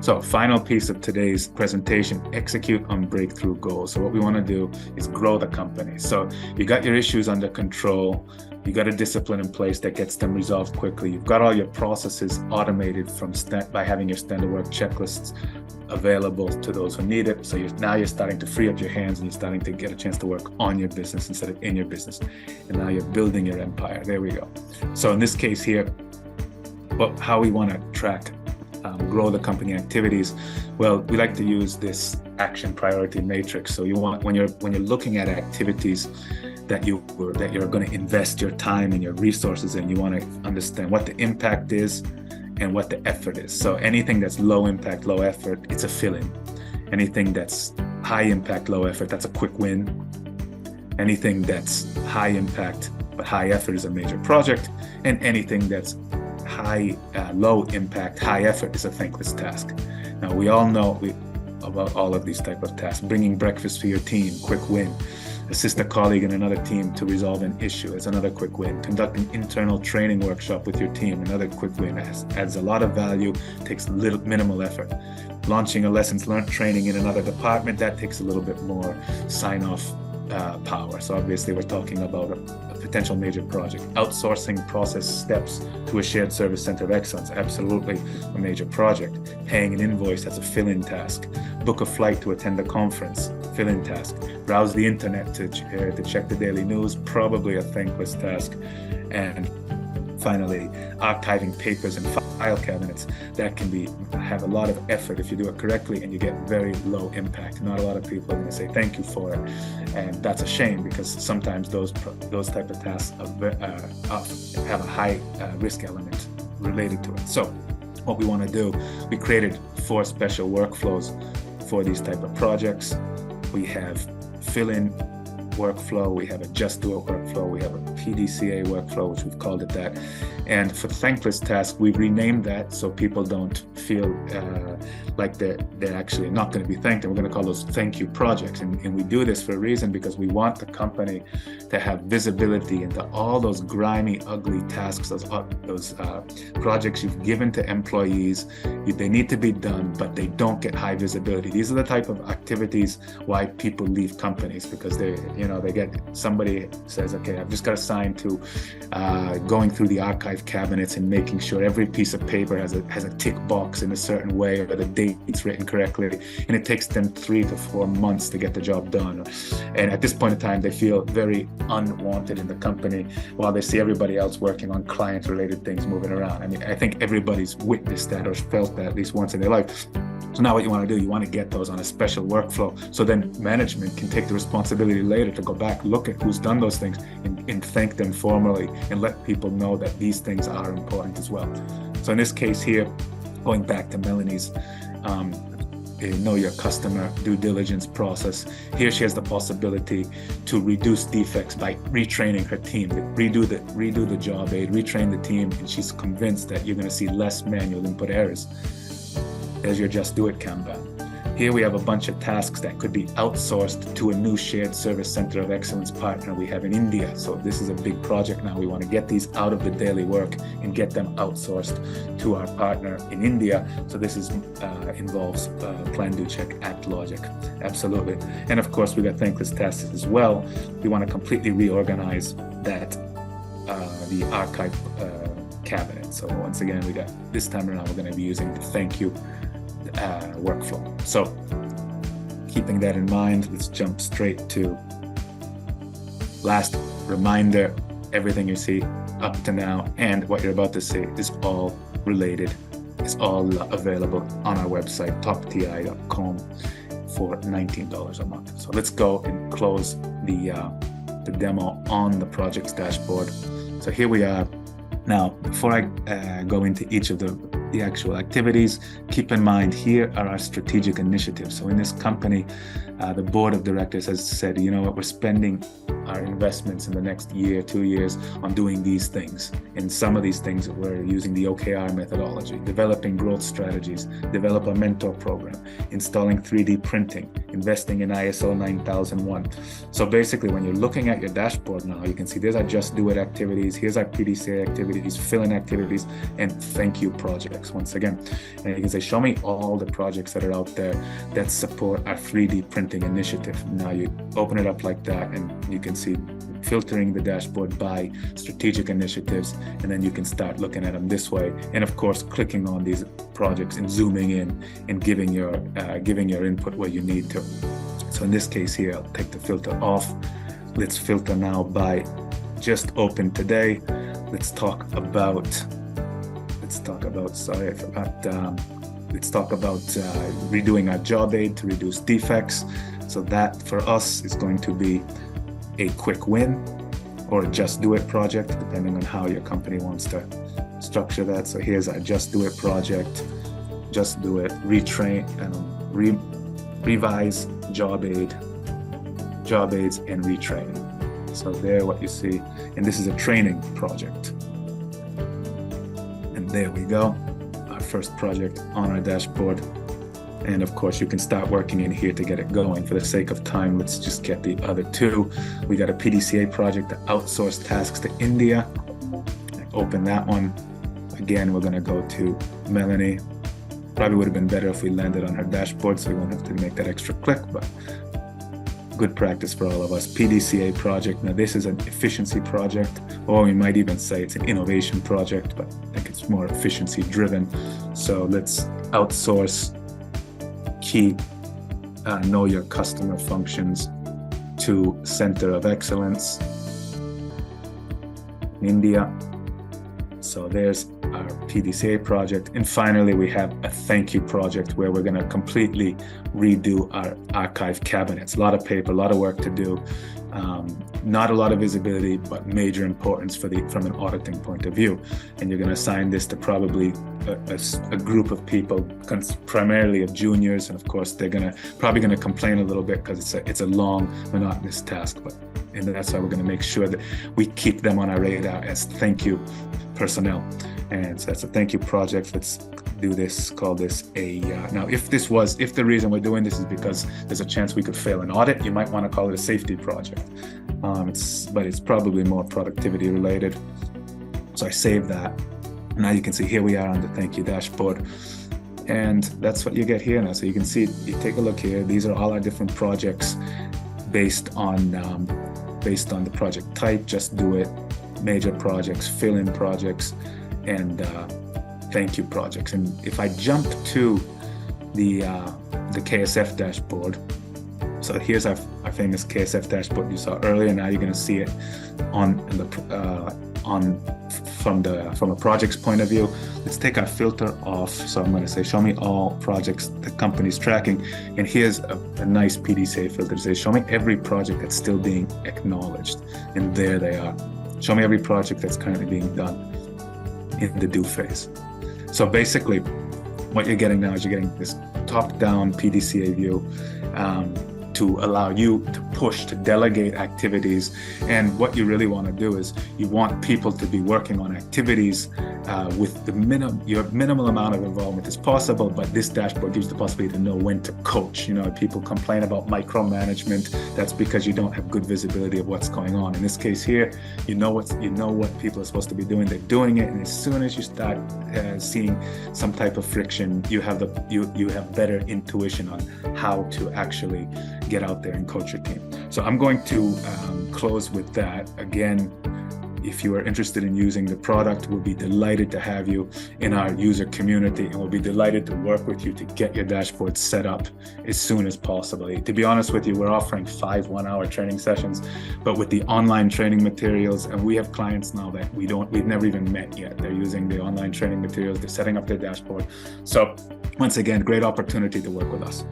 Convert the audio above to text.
So final piece of today's presentation, execute on breakthrough goals. So what we want to do is grow the company. So you got your issues under control. You got a discipline in place that gets them resolved quickly. You've got all your processes automated by having your standard work checklists available to those who need it. So now you're starting to free up your hands and you're starting to get a chance to work on your business instead of in your business. And now you're building your empire. There we go. So in this case here, how we want to track grow the company activities. Well, we like to use this action priority matrix. So you want, when you're looking at activities that you're going to invest your time and your resources in, you want to understand what the impact is and what the effort is. So anything that's low impact, low effort, it's a fill-in. Anything that's high impact, low effort, that's a quick win. Anything that's high impact but high effort is a major project, and anything that's low impact, high effort is a thankless task. Now we all know about all of these type of tasks. Bringing breakfast for your team, quick win. Assist a colleague in another team to resolve an issue is another quick win. Conducting internal training workshop with your team, another quick win. Adds a lot of value, takes minimal effort. Launching a lessons learned training in another department, that takes a little bit more sign-off power. So obviously we're talking about a potential major project. Outsourcing process steps to a shared service center of excellence, absolutely a major project. Paying an invoice, that's a fill-in task. Book a flight to attend a conference, fill-in task. Browse the internet to check the daily news, probably a thankless task. And finally, archiving papers and file cabinets, that can have a lot of effort if you do it correctly, and you get very low impact. Not a lot of people are going to say thank you for it, and that's a shame because sometimes those type of tasks have a high risk element related to it. So what we want to do, we created 4 special workflows for these type of projects. We have fill-in workflow, we have a just do it workflow, we have a P-D-C-A workflow, which we've called it that. And for thankless task, we've renamed that so people don't feel like they're actually not going to be thanked, and we're going to call those thank you projects. And we do this for a reason, because we want the company to have visibility into all those grimy, ugly tasks, those projects you've given to employees. They need to be done, but they don't get high visibility. These are the type of activities why people leave companies, because they get, somebody says, okay, I've just got assigned to going through the archive cabinets and making sure every piece of paper has a tick box in a certain way, or the date's written correctly, and it takes them 3 to 4 months to get the job done. And at this point in time, they feel very unwanted in the company while they see everybody else working on client-related things moving around. I mean, I think everybody's witnessed that or felt that at least once in their life. So now what you want to do, you want to get those on a special workflow, so then management can take the responsibility later to go back, look at who's done those things, and thank them formally, and let people know that these things are important as well. So in this case here, going back to Melanie's know your customer due diligence process, here she has the possibility to reduce defects by retraining her team, redo the job aid, retrain the team, and she's convinced that you're going to see less manual input errors. There's your Just Do It Kanban. Here we have a bunch of tasks that could be outsourced to a new shared service center of excellence partner we have in India. So this is a big project now. We want to get these out of the daily work and get them outsourced to our partner in India. So this involves plan, do, check, act logic. Absolutely. And of course, we got thankless tasks as well. We want to completely reorganize that, the archive cabinet. So once again, this time around, we're going to be using the thank you workflow. So keeping that in mind, let's jump straight to last reminder. Everything you see up to now and what you're about to see is all related. It's all available on our website, topti.com, for $19 a month. So let's go and close the demo on the project's dashboard. So here we are. Now, before I go into each of the actual activities, keep in mind here are our strategic initiatives. So in this company, the board of directors has said, you know what, we're spending our investments in the next year, 2 years on doing these things. And some of these things we're using the OKR methodology, developing growth strategies, develop a mentor program, installing 3D printing, investing in ISO 9001. So basically, when you're looking at your dashboard now, you can see there's our Just Do It activities, here's our PDCA activities, fill-in activities, and thank you projects. projects once again. And you can say, show me all the projects that are out there that support our 3D printing initiative. Now you open it up like that, and you can see filtering the dashboard by strategic initiatives, and then you can start looking at them this way. And of course, clicking on these projects and zooming in and giving your input where you need to. So in this case here, I'll take the filter off. Let's filter now by just open today. Let's talk about redoing our job aid to reduce defects. So that for us is going to be a quick win or a just do it project, depending on how your company wants to structure that. So here's our just do it project, just do it, retrain and revise job aids and retraining. So there what you see, and this is a training project. And there we go, our first project on our dashboard. And of course, you can start working in here to get it going. For the sake of time, let's just get the other two. We got a PDCA project to outsource tasks to India. Open that one. Again, we're gonna go to Melanie. Probably would have been better if we landed on her dashboard, so we won't have to make that extra click, but good practice for all of us. PDCA project. Now this is an efficiency project, or we might even say it's an innovation project, but I think it's more efficiency driven. So let's outsource key know your customer functions to Center of Excellence, India. So there's our PDCA project. And finally, we have a thank you project where we're going to completely redo our archive cabinets. A lot of paper, a lot of work to do. Not a lot of visibility, but major importance from an auditing point of view. And you're going to assign this to probably a group of people, primarily of juniors. And of course, they're probably going to complain a little bit because it's a long, monotonous task. And that's why we're going to make sure that we keep them on our radar as thank you personnel. And so that's a thank you project. Let's do this, call this a, now if the reason we're doing this is because there's a chance we could fail an audit, you might want to call it a safety project. But it's probably more productivity related. So I saved that. Now you can see here we are on the thank you dashboard. And that's what you get here now. So you can see, you take a look here, these are all our different projects based on the project type, just do it, major projects, fill-in projects, and thank you projects. And if I jump to the KSF dashboard, so here's our famous KSF dashboard you saw earlier. Now you're going to see it from a project's point of view. Let's take our filter off. So I'm going to say, show me all projects the company's tracking. And here's a nice PDCA filter to say, show me every project that's still being acknowledged. And there they are. Show me every project that's currently being done in the do phase. So basically, what you're getting now is you're getting this top-down PDCA view to allow you to push, to delegate activities. And what you really want to do is you want people to be working on activities with your minimal amount of involvement as possible, but this dashboard gives the possibility to know when to coach. You know, people complain about micromanagement. That's because you don't have good visibility of what's going on. In this case here, you know what people are supposed to be doing. They're doing it, and as soon as you start seeing some type of friction, you have better intuition on how to actually get out there and coach your team. So I'm going to close with that. Again, if you are interested in using the product, we'll be delighted to have you in our user community, and we'll be delighted to work with you to get your dashboard set up as soon as possible. To be honest with you, we're offering 5 one-hour training sessions, but with the online training materials, and we have clients now that we've never even met yet. They're using the online training materials, they're setting up their dashboard. So once again, great opportunity to work with us.